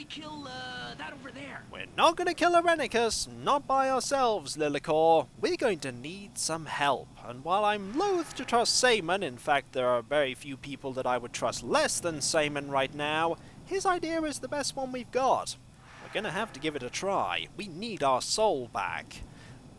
kill, that over there? We're not going to kill Arenicus, not by ourselves, Lilikor. We're going to need some help, and while I'm loath to trust Saemon, in fact there are very few people that I would trust less than Saemon right now, his idea is the best one we've got. We're going to have to give it a try. We need our soul back.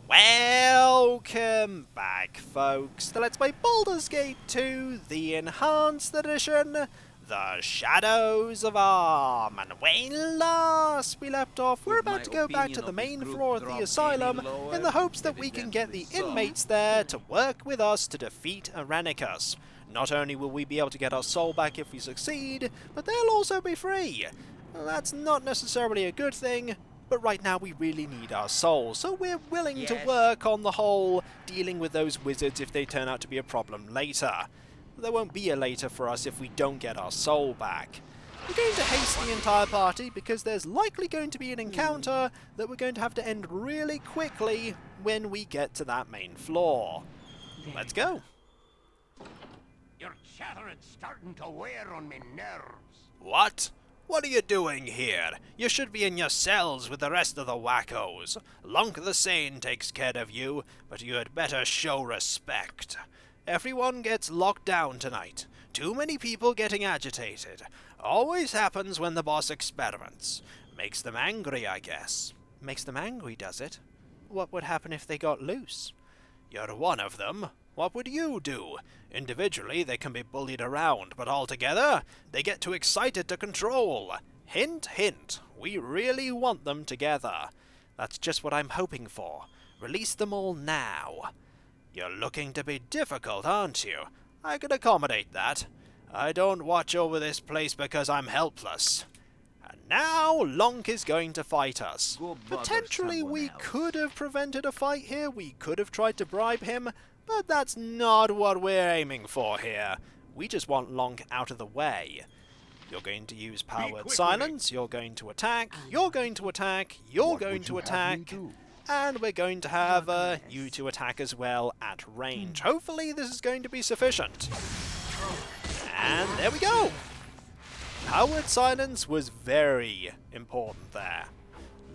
Welcome back, folks, to Let's Play Baldur's Gate 2, the Enhanced Edition, The Shadows of Arm. And when last we left off, we're about to go back to the main floor of the asylum in the hopes that we can get the inmates there to work with us to defeat Arenicus. Not only will we be able to get our soul back if we succeed, but they'll also be free. That's not necessarily a good thing, but right now we really need our soul, so we're willing to work on the whole dealing with those wizards if they turn out to be a problem later. There won't be a later for us if we don't get our soul back. We're going to haste the entire party because there's likely going to be an encounter that we're going to have to end really quickly when we get to that main floor. Let's go. Your chattering's starting to wear on me nerves. What? What are you doing here? You should be in your cells with the rest of the wackos. Lonk the Sane takes care of you, but you had better show respect. Everyone gets locked down tonight. Too many people getting agitated. Always happens when the boss experiments. Makes them angry, I guess. Makes them angry, does it? What would happen if they got loose? You're one of them. What would you do? Individually, they can be bullied around, but altogether, they get too excited to control. Hint, hint, we really want them together. That's just what I'm hoping for. Release them all now. You're looking to be difficult, aren't you? I can accommodate that. I don't watch over this place because I'm helpless. And now, Lonk is going to fight us. Potentially, we could have prevented a fight here. We could have tried to bribe him. But that's not what we're aiming for here. We just want Lonk out of the way. You're going to use powered silence, you're going to attack, you're going to attack, you're going to attack, and we're going to have you two attack as well at range. Hopefully this is going to be sufficient. And there we go! Powered silence was very important there.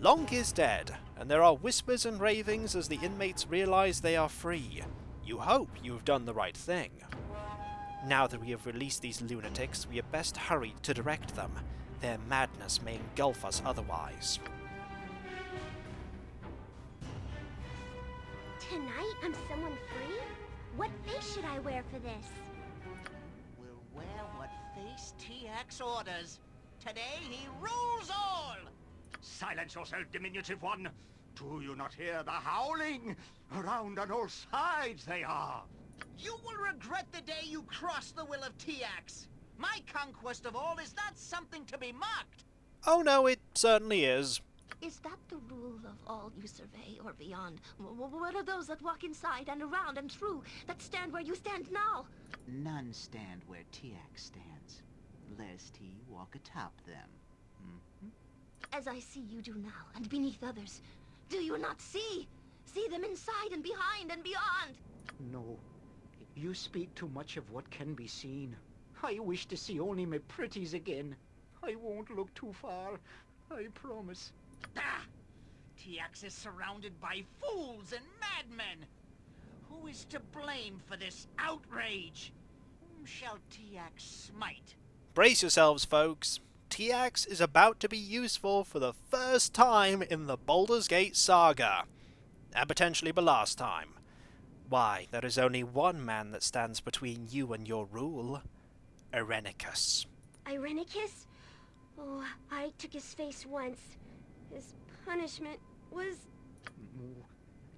Lonk is dead, and there are whispers and ravings as the inmates realize they are free. You hope you have done the right thing. Now that we have released these lunatics, we had best hurry to direct them. Their madness may engulf us otherwise. Tonight I'm someone free? What face should I wear for this? We'll wear what face TX orders. Today he rules all! Silence yourself, diminutive one. Do you not hear the howling? Around on all sides they are. You will regret the day you cross the will of TX. My conquest of all is not something to be mocked. Oh no, it certainly is. Is that the rule of all you survey or beyond? What are those that walk inside and around and through, that stand where you stand now? None stand where TX stands, lest he walk atop them. As I see you do now, and beneath others, do you not see? See them inside and behind and beyond. No. You speak too much of what can be seen. I wish to see only my pretties again. I won't look too far. I promise. Ah! TX is surrounded by fools and madmen. Who is to blame for this outrage? Whom shall TX smite? Brace yourselves, folks. TX is about to be useful for the first time in the Baldur's Gate saga. And potentially the last time. Why, there is only one man that stands between you and your rule. Arenicus. Irenicus? Oh, I took his face once. His punishment was... No.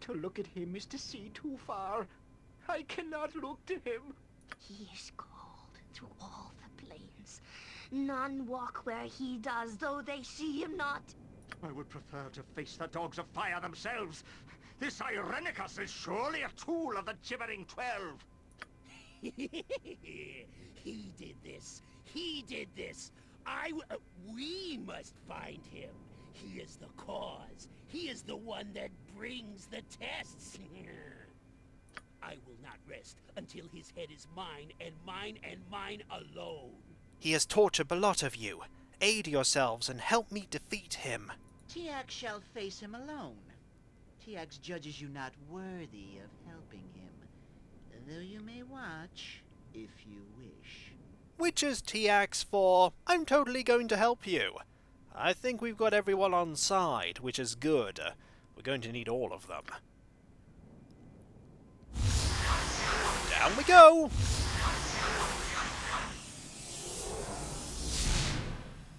To look at him is to see too far. I cannot look to him. He is called through all the planes. None walk where he does, though they see him not. I would prefer to face the dogs of fire themselves. This Irenicus is surely a tool of the Gibbering 12. He did this. He did this. We must find him. He is the cause. He is the one that brings the tests. I will not rest until his head is mine and mine alone. He has tortured a lot of you. aid yourselves and help me defeat him. Tiax shall face him alone. Tiax judges you not worthy of helping him, though you may watch if you wish. Which is Tiax for, I'm totally going to help you. I think we've got everyone on side, which is good. We're going to need all of them. Down we go!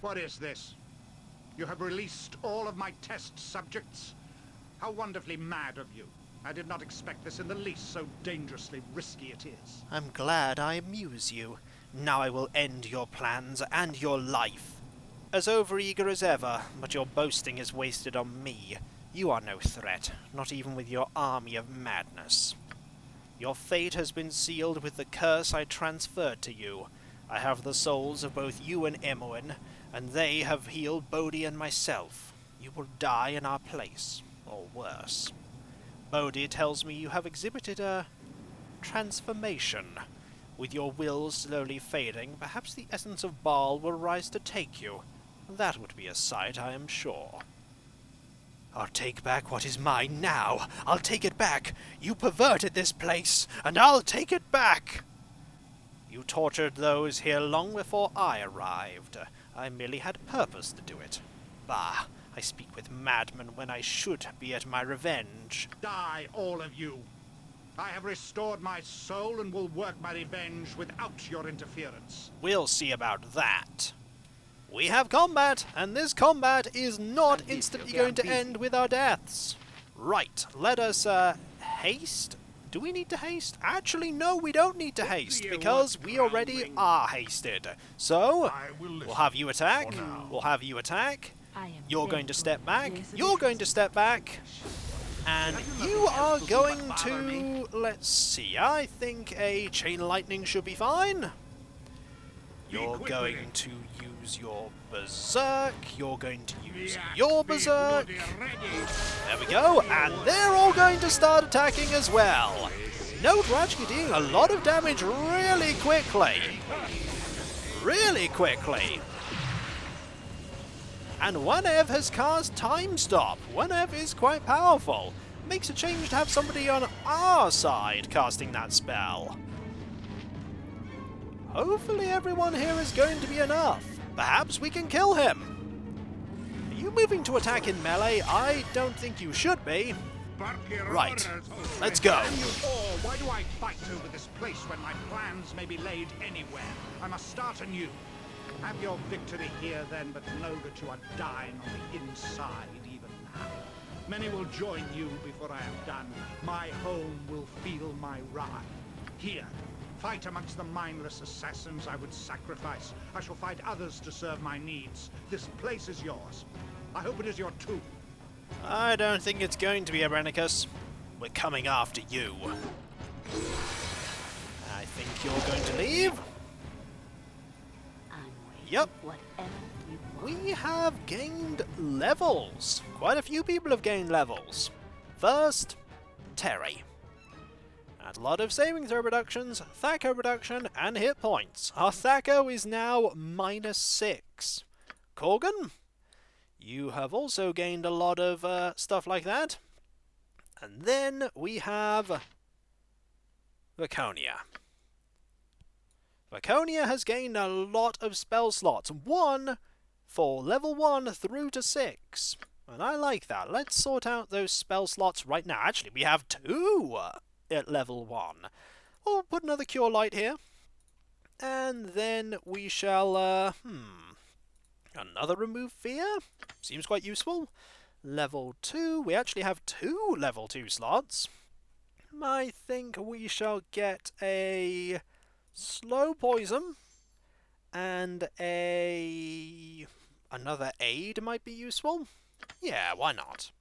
What is this? You have released all of my test subjects? How wonderfully mad of you. I did not expect this in the least, so dangerously risky it is. I'm glad I amuse you. Now I will end your plans and your life. As overeager as ever, but your boasting is wasted on me. You are no threat, not even with your army of madness. Your fate has been sealed with the curse I transferred to you. I have the souls of both you and Imoen, and they have healed Bodhi and myself. You will die in our place, or worse. Bodhi tells me you have exhibited a transformation. With your will slowly fading, perhaps the essence of Baal will rise to take you. That would be a sight, I am sure. I'll take back what is mine now. I'll take it back. You perverted this place, and I'll take it back. You tortured those here long before I arrived. I merely had purpose to do it. Bah, I speak with madmen when I should be at my revenge. Die, all of you. I have restored my soul and will work my revenge without your interference. We'll see about that. We have combat, and this combat is not instantly going to end with our deaths. Right, let us, haste? Do we need to haste? Actually, no, we don't need to haste, because we already are hasted. So, we'll have you attack, we'll have you attack, you're going to step back, you're going to step back, and you are going to, let's see, I think a chain lightning should be fine. You're going to use your berserk, you're going to use your berserk. There we go, and they're all going to start attacking as well. Note we're actually doing a lot of damage really quickly. Really quickly. And 1Ev has cast Time Stop. 1Ev is quite powerful. Makes a change to have somebody on our side casting that spell. Hopefully everyone here is going to be enough. Perhaps we can kill him. Are you moving to attack in melee? I don't think you should be. Right, let's go. Oh, why do I fight over this place when my plans may be laid anywhere? I must start anew. Have your victory here then, but know that you are dying on the inside even now. Many will join you before I am done. My home will feel my wrath. Here, fight amongst the mindless assassins I would sacrifice. I shall find others to serve my needs. This place is yours. I hope it is your too. I don't think it's going to be Arenicus. We're coming after you. I think you're going to leave. Yep. We have gained levels. Quite a few people have gained levels. First, Terri. A lot of saving throw reductions, Thaco reduction, and hit points. Our Thaco is now -6. Korgan, you have also gained a lot of stuff like that. And then we have Vaconia. Vaconia has gained a lot of spell slots. 1 for level 1 through to 6. And I like that. Let's sort out those spell slots right now. Actually, we have 2 at level 1. We'll put another Cure Light here. And then we shall, another Remove Fear. Seems quite useful. Level 2. We actually have 2 level 2 slots. I think we shall get a Slow Poison and another aid might be useful. Yeah, why not?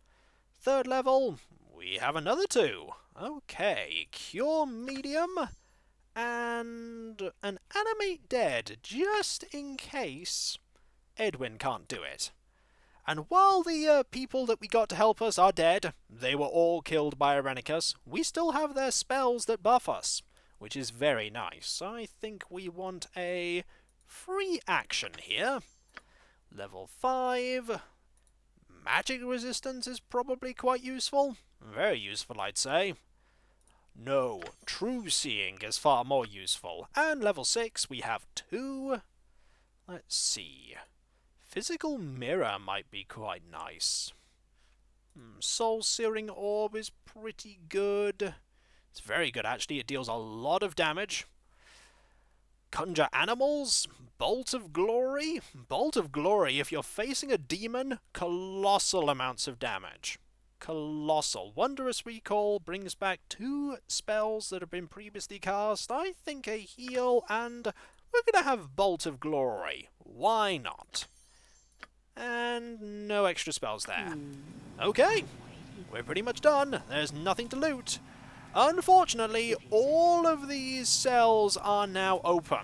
3rd level, we have another 2. Okay, Cure Medium and an Animate Dead, just in case Edwin can't do it. And while the people that we got to help us are dead, they were all killed by Arenicus, we still have their spells that buff us, which is very nice. I think we want a free action here. Level 5. Magic resistance is probably quite useful. Very useful, I'd say. No, true seeing is far more useful. And level 6, we have 2. Let's see. Physical mirror might be quite nice. Soul-searing orb is pretty good. It's very good, actually. It deals a lot of damage. Conjure animals. Bolt of glory. Bolt of glory, if you're facing a demon, colossal amounts of damage. Colossal. Wondrous recall brings back 2 spells that have been previously cast. I think a heal, and we're going to have Bolt of glory. Why not? And no extra spells there. Okay, we're pretty much done. There's nothing to loot. Unfortunately, all of these cells are now open.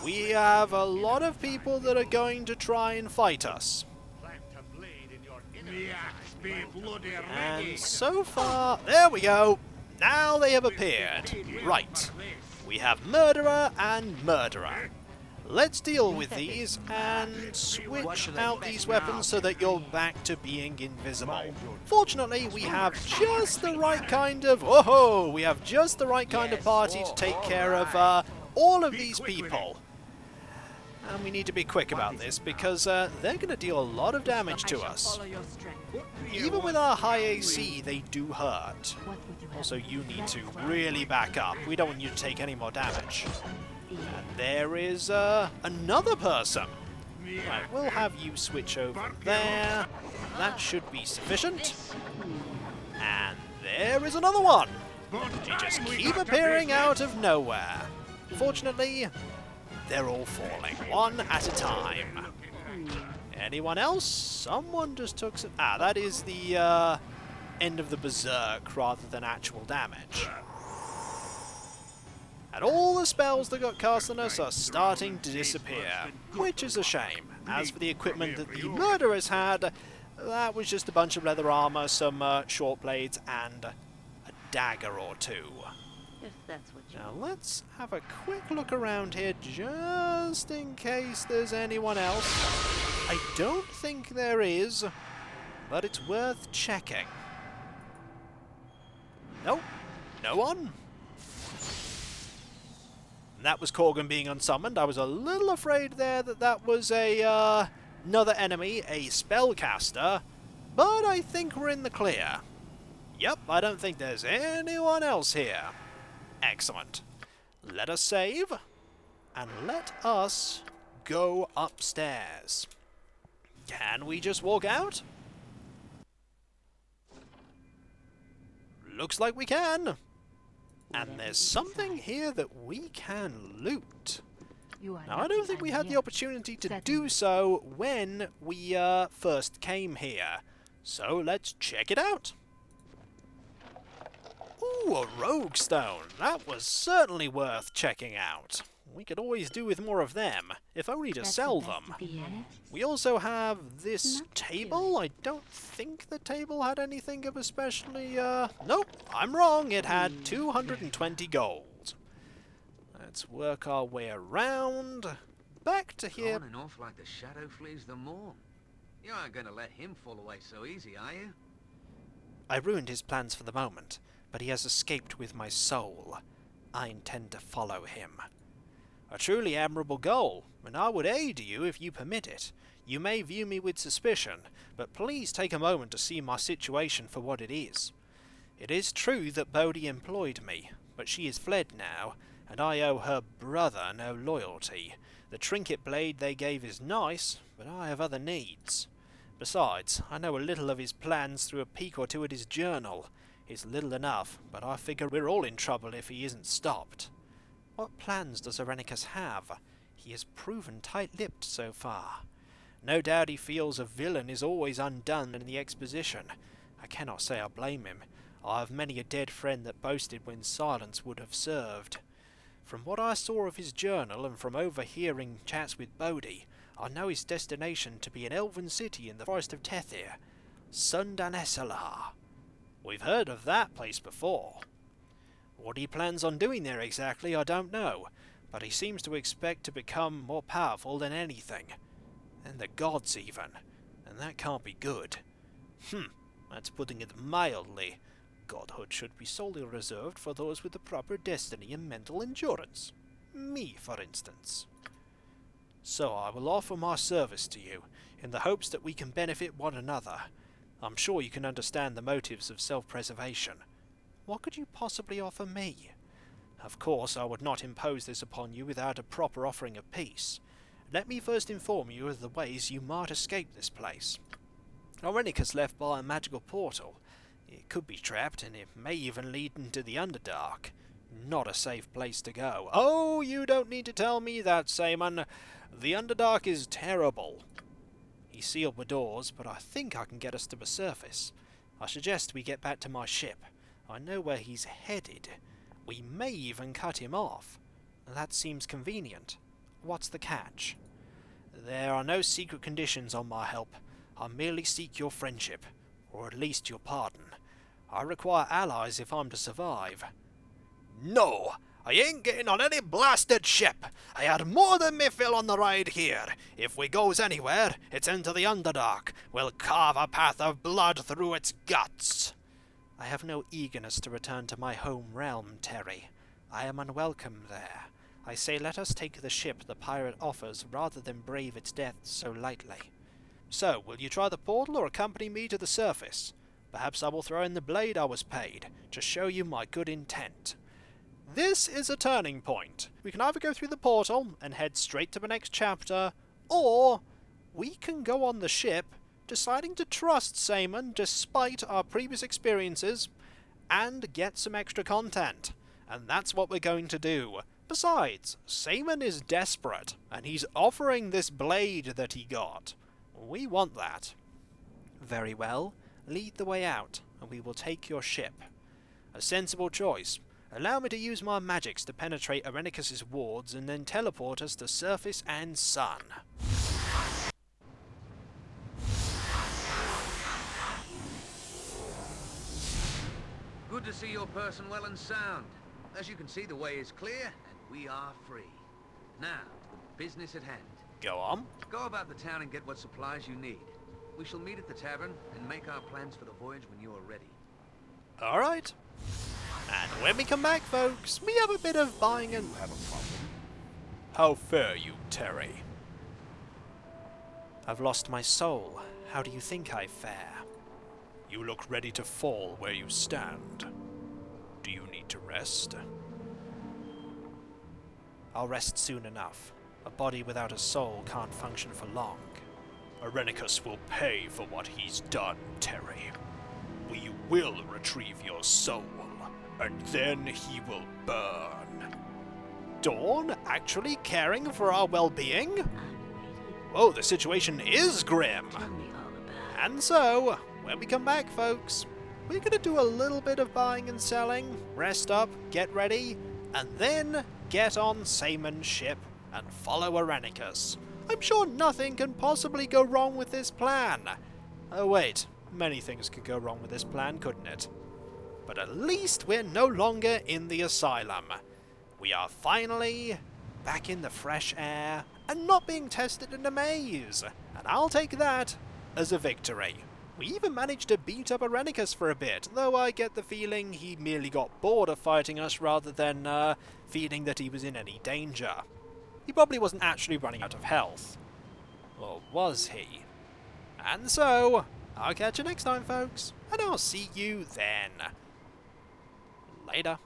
We have a lot of people that are going to try and fight us. And so far, there we go. Now they have appeared. Right, we have murderer and murderer. Let's deal with these and switch out these weapons so that you're back to being invisible. Fortunately, we have just the right kind of... Whoa! We have just the right kind of party to take care of all of these people. And we need to be quick about this because they're going to deal a lot of damage to us. Even with our high AC, they do hurt. Also, you need to really back up. We don't want you to take any more damage. And there is another person. Right, we'll have you switch over there. That should be sufficient. And there is another one. They just keep appearing out of nowhere. Fortunately, they're all falling, one at a time. Anyone else? Someone just took some... Ah, that is the end of the berserk rather than actual damage. And all the spells that got cast on us are starting to disappear, which is a shame. As for the equipment that the murderers had, that was just a bunch of leather armor, some short blades, and a dagger or 2. If that's what you Now let's have a quick look around here, just in case there's anyone else. I don't think there is, but it's worth checking. Nope, no one. And that was Korgan being unsummoned. I was a little afraid there that that was a another enemy, a spellcaster, but I think we're in the clear. Yep, I don't think there's anyone else here. Excellent. Let us save, and let us go upstairs. Can we just walk out? Looks like we can. And there's something here that we can loot. Now, I don't think we had the opportunity to do so when we first came here. So let's check it out. Ooh, a rogue stone. That was certainly worth checking out. We could always do with more of them, if only to sell them. We also have this table. I don't think the table had anything of especially... Nope, I'm wrong. It had 220 gold. Let's work our way around. Back to here. On and off like the shadow flees the morn. You aren't going to let him fall away so easy, are you? I ruined his plans for the moment, but he has escaped with my soul. I intend to follow him. A truly admirable goal, and I would aid you if you permit it. You may view me with suspicion, but please take a moment to see my situation for what it is. It is true that Bodhi employed me, but she is fled now, and I owe her brother no loyalty. The trinket blade they gave is nice, but I have other needs. Besides, I know a little of his plans through a peek or two at his journal. It's little enough, but I figure we're all in trouble if he isn't stopped. What plans does Arenicus have? He has proven tight-lipped so far. No doubt he feels a villain is always undone in the exposition. I cannot say I blame him. I have many a dead friend that boasted when silence would have served. From what I saw of his journal and from overhearing chats with Bodhi, I know his destination to be an elven city in the forest of Tethir, Sundanesalar. We've heard of that place before. What he plans on doing there exactly, I don't know, but he seems to expect to become more powerful than anything. Than the gods even. And that can't be good. That's putting it mildly. Godhood should be solely reserved for those with the proper destiny and mental endurance. Me, for instance. So I will offer my service to you, in the hopes that we can benefit one another. I'm sure you can understand the motives of self-preservation. What could you possibly offer me? Of course, I would not impose this upon you without a proper offering of peace. Let me first inform you of the ways you might escape this place. Arenicus left by a magical portal. It could be trapped, and it may even lead into the Underdark. Not a safe place to go. Oh, you don't need to tell me that, Saemon. The Underdark is terrible. He sealed the doors, but I think I can get us to the surface. I suggest we get back to my ship. I know where he's headed. We may even cut him off. That seems convenient. What's the catch? There are no secret conditions on my help. I merely seek your friendship, or at least your pardon. I require allies if I'm to survive. No! I ain't getting on any blasted ship. I had more than me fill on the ride here. If we goes anywhere, it's into the Underdark. We'll carve a path of blood through its guts. I have no eagerness to return to my home realm, Terri. I am unwelcome there. I say let us take the ship the pirate offers rather than brave its death so lightly. So, will you try the portal or accompany me to the surface? Perhaps I will throw in the blade I was paid, to show you my good intent. This is a turning point. We can either go through the portal and head straight to the next chapter, or we can go on the ship, deciding to trust Saemon despite our previous experiences, and get some extra content. And that's what we're going to do. Besides, Saemon is desperate, and he's offering this blade that he got. We want that. Very well. Lead the way out, and we will take your ship. A sensible choice. Allow me to use my magics to penetrate Arenicus' wards and then teleport us to surface and sun. Good to see your person well and sound. As you can see, the way is clear, and we are free. Now, to the business at hand. Go on. Go about the town and get what supplies you need. We shall meet at the tavern and make our plans for the voyage when you are ready. Alright. And when we come back, folks, we have a bit of buying and have a problem. How fare you, Terri? I've lost my soul. How do you think I fare? You look ready to fall where you stand. Do you need to rest? I'll rest soon enough. A body without a soul can't function for long. Arenicus will pay for what he's done, Terri. We will retrieve your soul, and then he will burn. Dawn actually caring for our well-being? Whoa, the situation is grim. And so, when we come back, folks, we're gonna do a little bit of buying and selling, rest up, get ready, and then get on Saemon's ship and follow Arenicus. I'm sure nothing can possibly go wrong with this plan. Oh wait, many things could go wrong with this plan, couldn't it? But at least we're no longer in the asylum. We are finally back in the fresh air and not being tested in a maze. And I'll take that as a victory. We even managed to beat up Arenicus for a bit, though I get the feeling he merely got bored of fighting us rather than feeling that he was in any danger. He probably wasn't actually running out of health. Or was he? And so, I'll catch you next time, folks, and I'll see you then. Later.